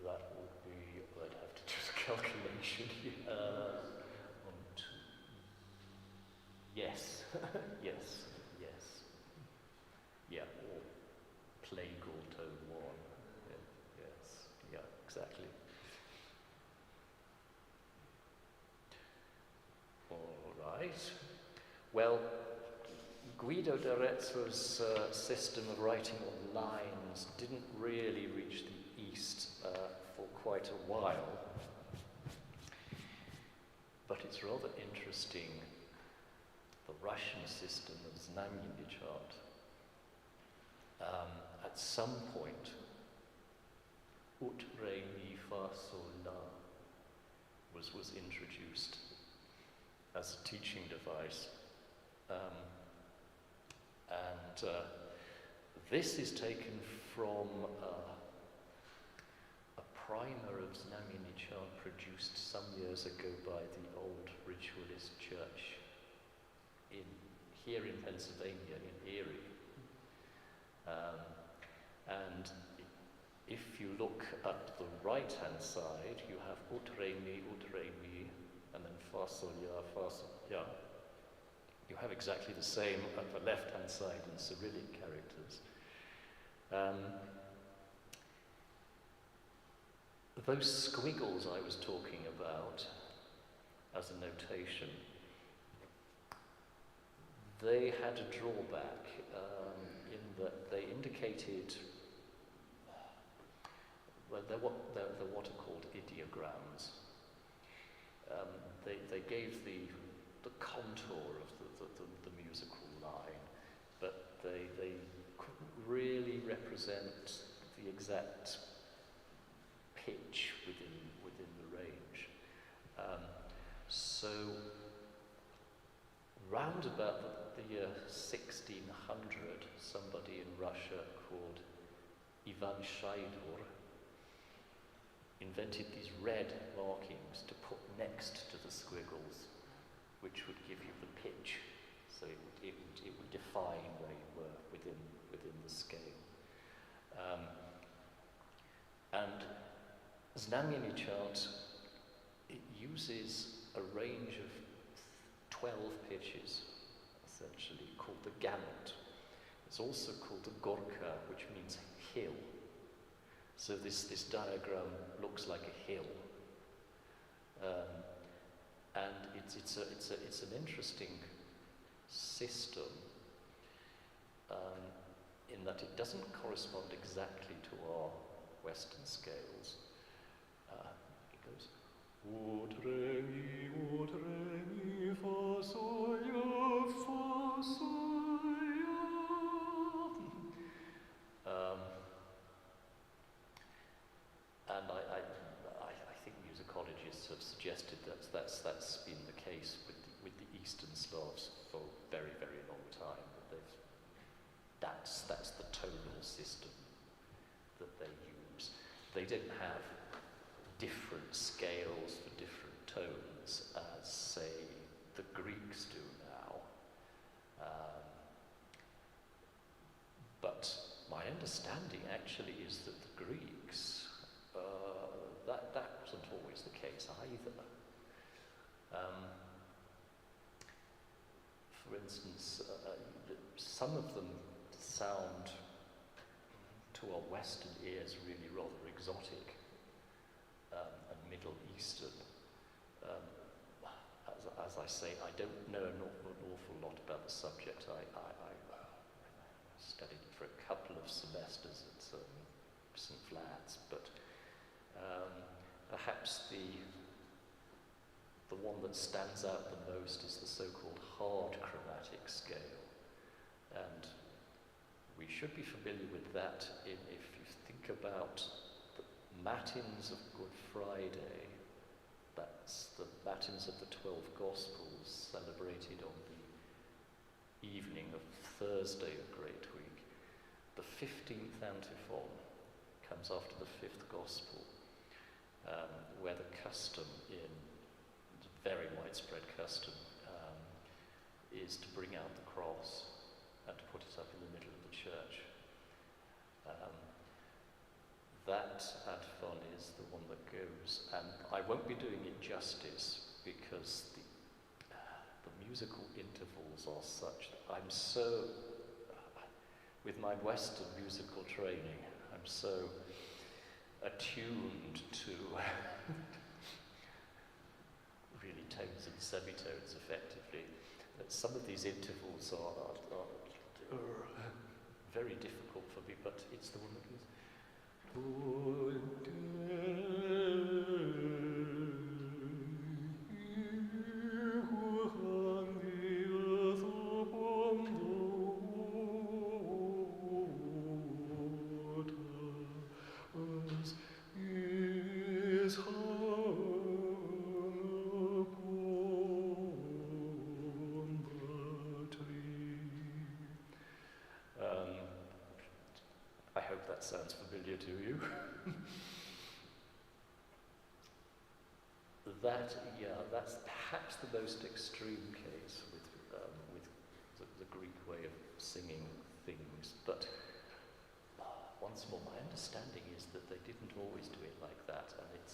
that would be, I'd have to do the calculation here. 1, 2, yes, yes, yes. Yeah, or plague or tone 1. Yeah, yes, yeah, exactly. All right. Well, Guido d'Arezzo's system of writing on lines didn't really reach the East for quite a while, but it's rather interesting, the Russian system of znamennichat. At some point, ut, re, mi, fa, sol, la was introduced as a teaching device. This is taken from a primer of znamennichat produced some years ago by the old ritualist church here in Pennsylvania, in Erie. And if you look at the right-hand side, you have ut, re, mi, and then fa, sol, ya. You have exactly the same at the left-hand side in Cyrillic characters. Those squiggles I was talking about as a notation, they had a drawback in that they indicated, well, they're what are called ideograms. They gave the contour of the musical line, but they couldn't really represent the exact pitch within the range. So round about the year 1600, somebody in Russia called Ivan Shaidor invented these red markings to put next to the squiggles, which would give you the pitch, so it would define where you were within the scale. And znamennichat, it uses a range of 12 pitches, essentially, called the gamut. It's also called the gorka, which means hill. So this diagram looks like a hill. And it's an interesting system in that it doesn't correspond exactly to our Western scales. It goes ut, re, mi, fa, sol, ya, fa, sol, ya. And I think musicologists have suggested that that's been the case with the Eastern Slavs for a very, very long time. That's the tonal system that they use. They didn't have different scales for different tones as, say, the Greeks do now. But my understanding actually is that the Greeks instance, some of them sound, to our Western ears, really rather exotic and Middle Eastern. As I say, I don't know an awful lot about the subject. I studied it for a couple of semesters at St. Vlad's, but perhaps the one that stands out the most is the so-called hard chromatic scale. And we should be familiar with that if you think about the Matins of Good Friday. That's the Matins of the 12 Gospels celebrated on the evening of Thursday of Great Week. The 15th antiphon comes after the 5th Gospel, where the custom very widespread custom, is to bring out the cross and to put it up in the middle of the church. That antiphon is the one that goes, and I won't be doing it justice because the musical intervals are such that I'm so, with my Western musical training, I'm so attuned to really tones and semitones effectively, that some of these intervals are very difficult for me, but it's the one that goes. I hope that sounds familiar to you. That's perhaps the most extreme case with the Greek way of singing things. But once more, my understanding is that they didn't always do it like that, and it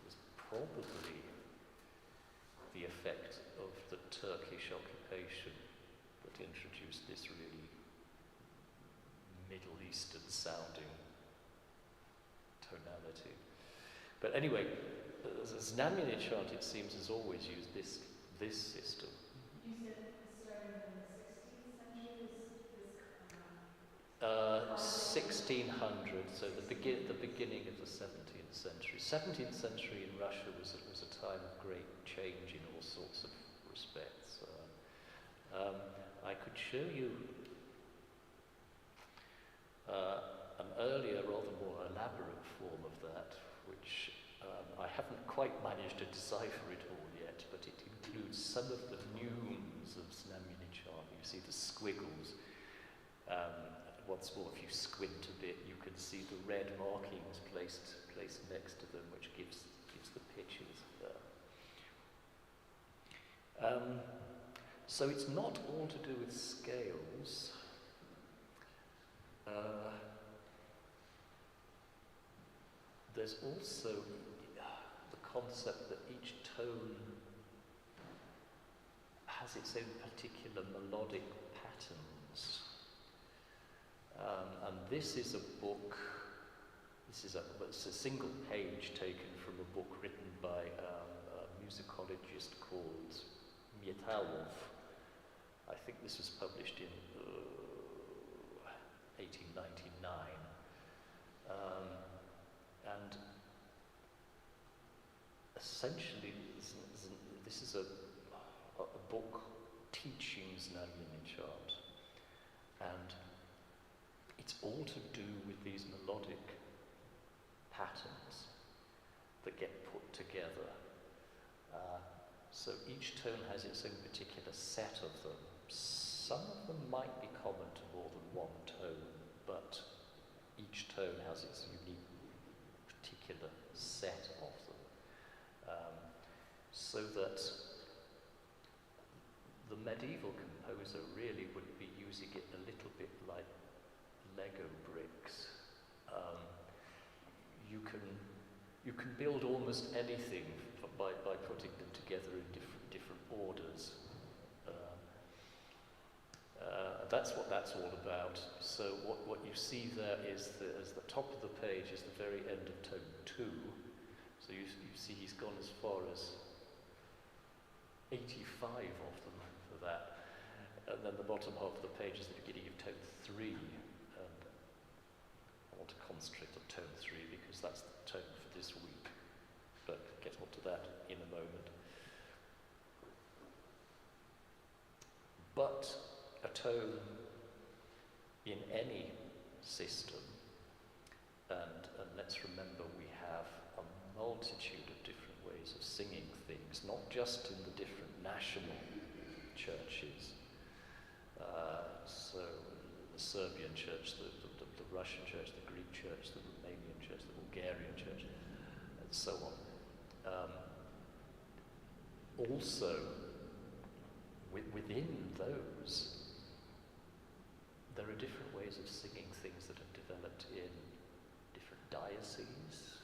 was probably the effect of the Turkish occupation that introduced this really Middle Eastern sounding tonality. But anyway, Znamenny chant, it seems, has always used this system. You said starting in the 16th century? 1600, so the beginning of the 17th century. 17th century in Russia was a time of great change in all sorts of respects. I could show you an earlier, rather more elaborate form of that, which I haven't quite managed to decipher it all yet, but it includes some of the neumes of Znamenny chant. You see the squiggles. Once more, if you squint a bit, you can see the red markings placed next to them, which gives the pitches. So it's not all to do with scales. There's also the concept that each tone has its own particular melodic patterns. And this is a book, it's a single page taken from a book written by a musicologist called Mietalov. I think this was published in 1899. And essentially, this is a book teaching Znamenny chant, and it's all to do with these melodic patterns that get put together. So each tone has its own particular set of them. Some of them might be common to more than one tone, but each tone has its unique particular set of them. So that the medieval composer really would be using it a little bit like Lego bricks. You can build almost anything by putting them together in different orders. That's what that's all about. So what you see there is the top of the page is the very end of tone 2. So you see he's gone as far as 85 of them for that. And then the bottom half of the page is the beginning of tone 3. And I want to concentrate on tone 3 because that's the tone for this week. But get onto that in a moment. But a tone in any system, and let's remember we have a multitude of different ways of singing things, not just in the different national churches. So the Serbian church, the Russian church, the Greek church, the Romanian church, the Bulgarian church, and so on. Also, within those, there are different ways of singing things that have developed in different dioceses,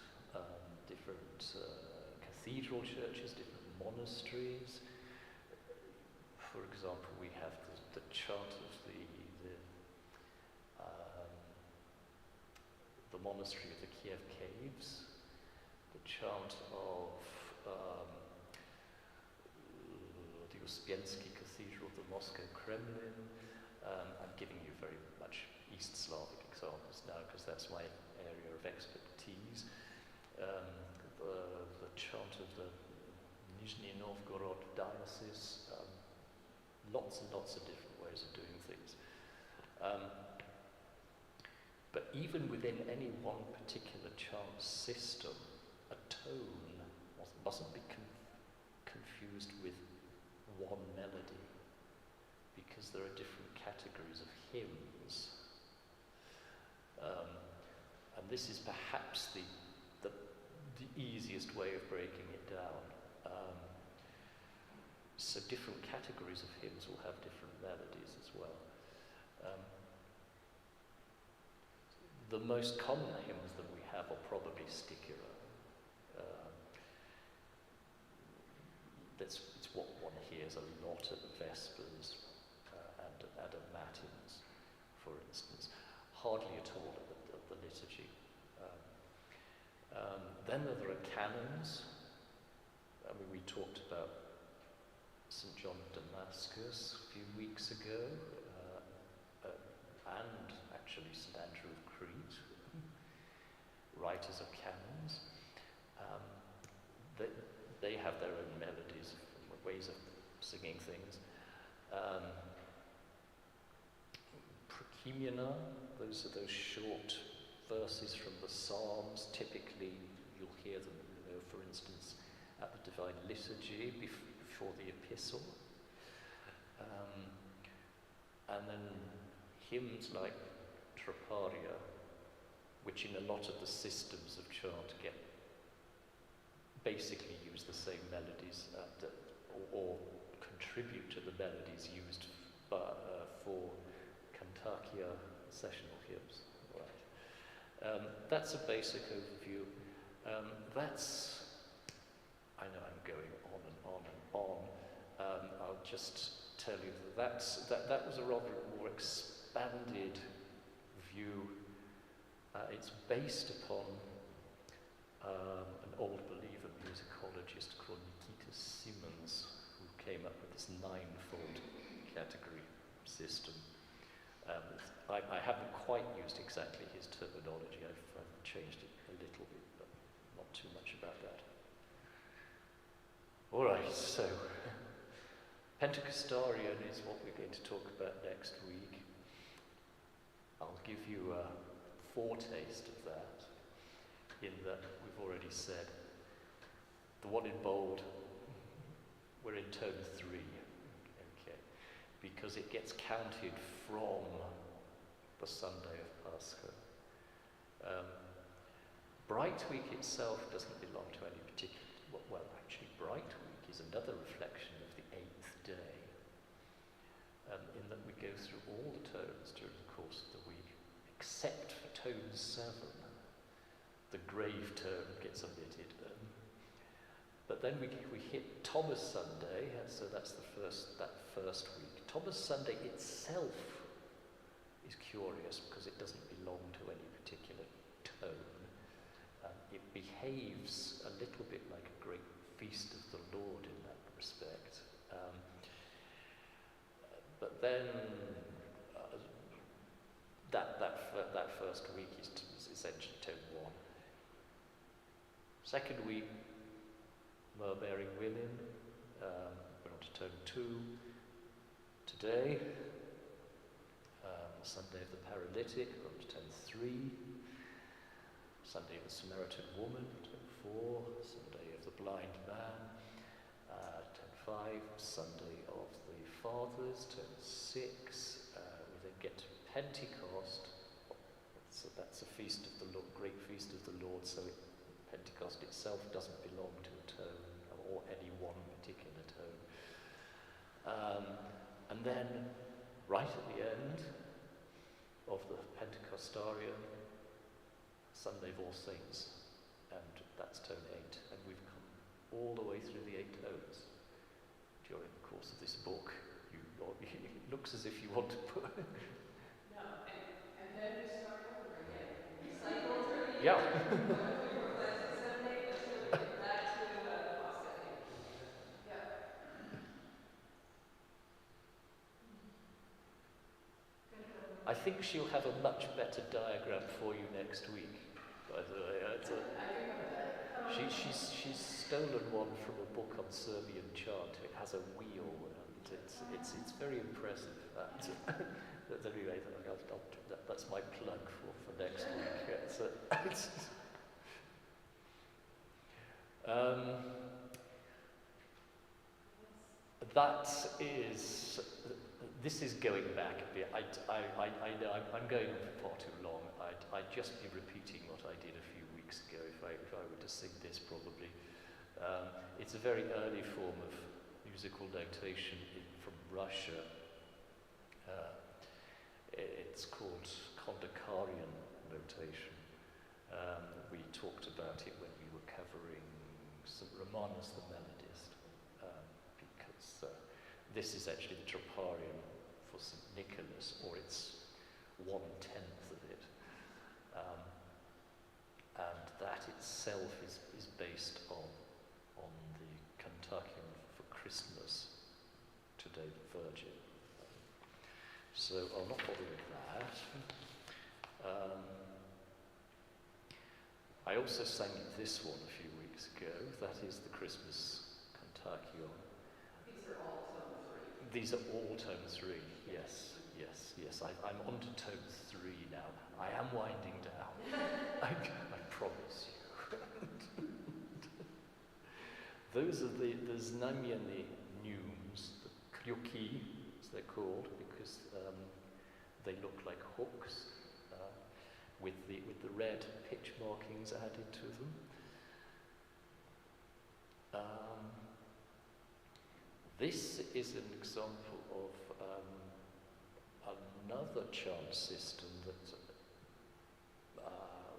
different cathedral churches, different monasteries. For example, we have the chant of the monastery of the Kiev Caves, the chant of the Uspensky Cathedral of the Moscow Kremlin. I'm giving you very much East Slavic examples now because that's my area of expertise. The chant of the Nizhny Novgorod diocese, lots and lots of different ways of doing things. But even within any one particular chant system, a tone mustn't be confused with one melody, because there are different categories of hymns. And this is perhaps the easiest way of breaking it down. So different categories of hymns will have different melodies as well. The most common hymns that we have are probably Stichera. It's what one hears a lot at the Vespers and at Matins, for instance. Hardly at all at the liturgy. Then there are canons. I mean, we talked about St. John of Damascus a few weeks ago, and actually St. Andrew of Crete, writers of canons. They have their own melodies, ways of singing things. Prokimena, those are those short verses from the Psalms. Typically, you'll hear them, for instance, at the Divine Liturgy before the Epistle. And then hymns like Troparia, which in a lot of the systems of chant basically use the same melodies or contribute to the melodies used for Cantakia sessional hymns. Right. That's a basic overview. I know I'm going on and on and on. I'll just tell you that was a rather more expanded view. It's based upon an old believer musicologist called Nikita Simmons, who came up with this 9-fold category system. I haven't quite used exactly his terminology. I've changed it a little bit, but not too much about that. All right, so Pentecostarian is what we're going to talk about next week. I'll give you a foretaste of that, in that we've already said the one in bold, we're in tone 3, okay, because it gets counted from the Sunday of Pascha. Bright Week itself doesn't belong to any particular, well, actually Bright Week is another reflection of the 8th day, in that we go through all the tones during the course of the week, except for tone 7. The grave tone gets omitted. But then we hit Thomas Sunday, so that's that first week. Thomas Sunday itself is curious because it doesn't belong to any particular tone. It behaves a little bit like a great feast of the Lord in that respect. But then that first week is essentially tone 1. Second week, myrrh-bearing women. We're on to tone 2. Today, Sunday of the paralytic, we're on to tone 3. Sunday of the Samaritan woman, tone 4. Sunday of the blind man, tone 5. Sunday of the fathers, tone 6. We then get to Pentecost. So that's a feast of the Lord, great feast of the Lord. So Pentecost itself doesn't belong to a tone or any one particular tone. And then, right at the end of the Pentecostarian, Sunday of All Saints, and that's tone 8. And we've come all the way through the 8 tones during the course of this book. It looks as if you want to put... No, and then we start over again. We cycle through the Yeah. I think she'll have a much better diagram for you next week, by the way. She's stolen one from a book on Serbian chant. It has a wheel, and it's very impressive. But anyway, that's my plug for next week. This is going back a bit. I know I'm going on for far too long. I'd just be repeating what I did a few weeks ago if I were to sing this probably. It's a very early form of musical notation from Russia. It's called Kondakarian notation. We talked about it when we were covering St. Romanus the Melodist, because this is actually the troparium for St. Nicholas, or it's 1/10 of it. And that itself is based on the Cantacium for Christmas, Today the Virgin. So I'll not bother with that. I also sang this one a few weeks ago. That is the Christmas Cantacium. These are all tone 3, yes. I'm on to tone 3 now. I am winding down. I promise you. Those are the znamienny neumes, the kryuki, as they're called, because they look like hooks with the red pitch markings added to them. This is an example of another chant system that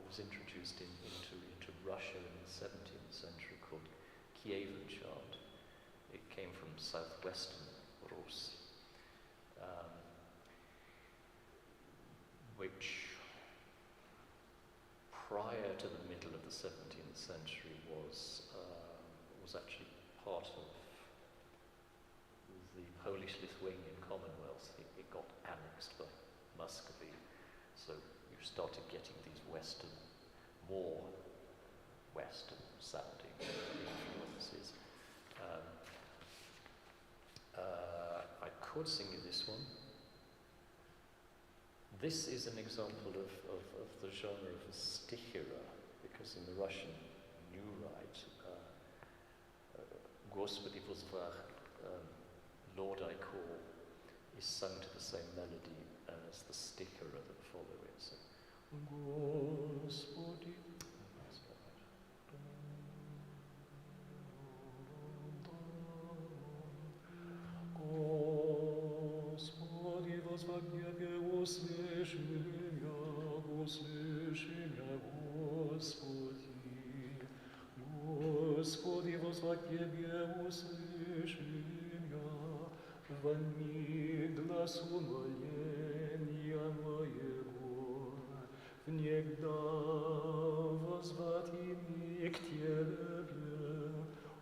was introduced into Russia in the 17th century called Kievan chant. It came from southwestern Rus, which prior to the middle of the 17th century was actually part of the Polish-Lithuanian Commonwealth. It got annexed by Muscovy, so you started getting these more Western-sounding influences. I could sing you this one. This is an example of the genre of a stichira, because in the Russian New Rite, Господи возвах, Lord I call, is sung to the same melody as the stichira that follow it. So, Господи, that's not right. Господи возвах, услыши меня, Господи. Господи, возвать Тебе, услыши меня, вонми глаз умоления имя Моего, внегда возвати мне к Тебе,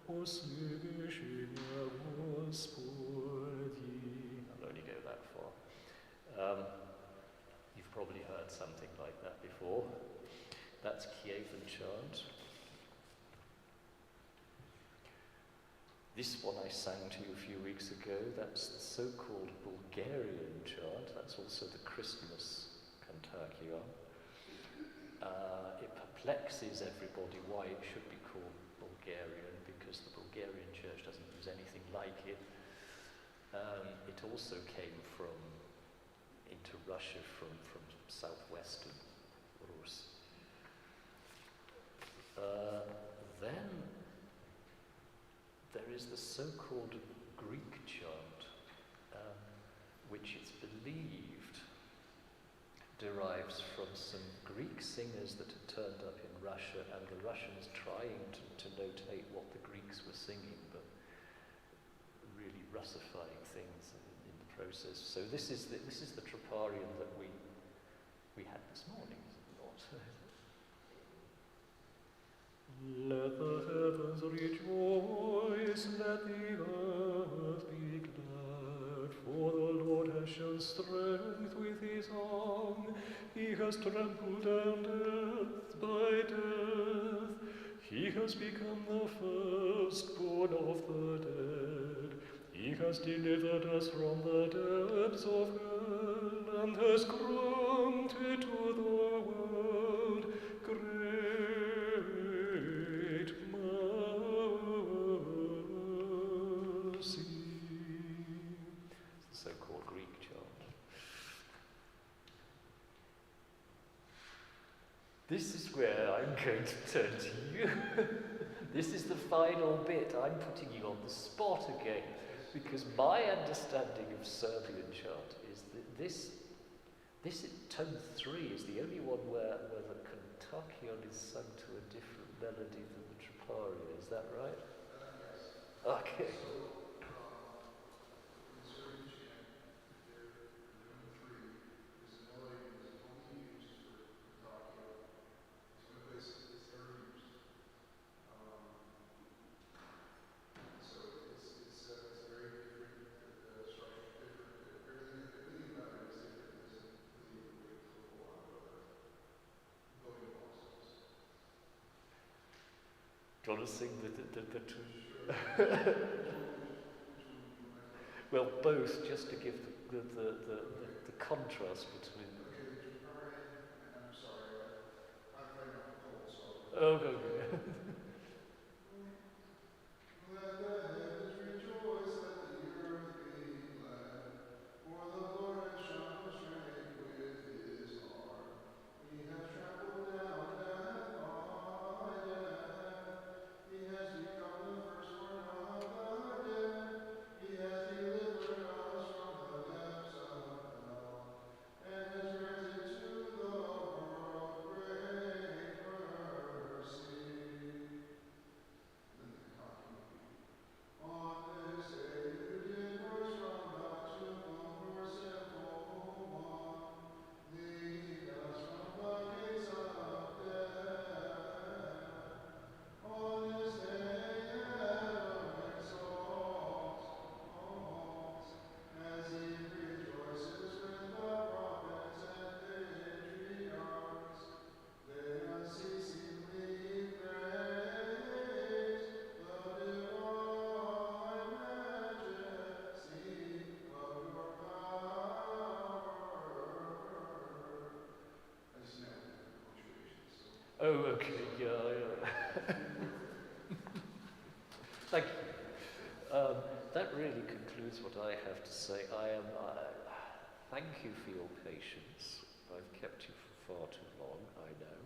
услыши меня, Господи. I'll only go that far. You've probably heard something like that before. That's Kievan chant. This one I sang to you a few weeks ago, that's the so-called Bulgarian chant. That's also the Christmas Kantakion. It perplexes everybody why it should be called Bulgarian, because the Bulgarian church doesn't use anything like it. It also came into Russia from southwestern Rus. Then there is the so-called Greek chant, which it's believed derives from some Greek singers that had turned up in Russia, and the Russians trying to notate what the Greeks were singing, but really Russifying things in the process. So this is the troparium that we had this morning, is it not? Let the heavens rejoice, let the earth be glad, for the Lord has shown strength with his arm. He has trampled down death by death. He has become the firstborn of the dead. He has delivered us from the depths of hell, and has granted to the world great mercy. It's the so-called Greek chant. This is where I'm going to turn to you. This is the final bit. I'm putting you on the spot again, because my understanding of Serbian chant is that this tone 3 is the only one where the Kantakion is sung to a different melody than the Troparion. Is that right? Okay. Do you want to sing the two? Well, both, just to give the contrast between. Oh, okay. Oh, okay, yeah. Thank you. That really concludes what I have to say. Thank you for your patience. I've kept you for far too long, I know.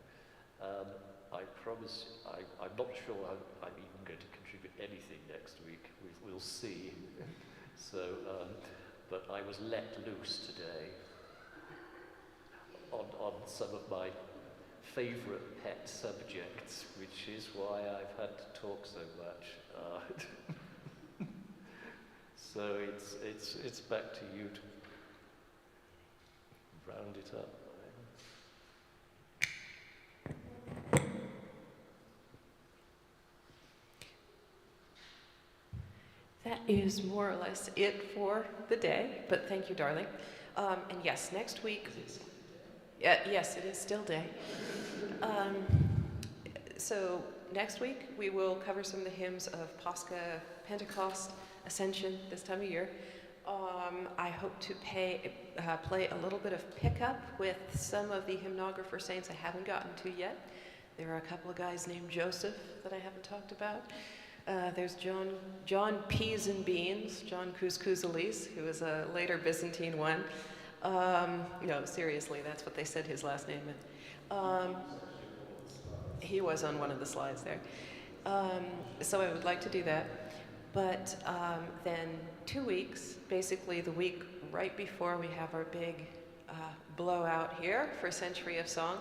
I promise, I'm not sure I'm even going to contribute anything next week. We'll see. So, but I was let loose today on some of my favourite pet subjects, which is why I've had to talk so much. So it's back to you. round it up. That is more or less it for the day, but thank you, darling. And yes, next week, yes, it is still day. So next week, we will cover some of the hymns of Pascha, Pentecost, Ascension, this time of year. I hope to play a little bit of pickup with some of the hymnographer saints I haven't gotten to yet. There are a couple of guys named Joseph that I haven't talked about. There's John Peas and Beans, John Kouskouzalis, who is a later Byzantine one. No, seriously, that's what they said his last name is. He was on one of the slides there. So I would like to do that. But then 2 weeks, basically the week right before we have our big blowout here for Century of Song,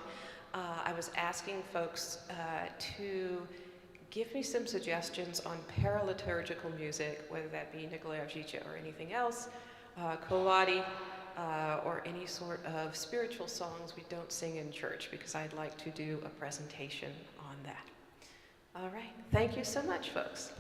I was asking folks to give me some suggestions on paraliturgical music, whether that be Nicolae Avgica or anything else, Kolati, or any sort of spiritual songs we don't sing in church, because I'd like to do a presentation on that. All right, thank you so much, folks.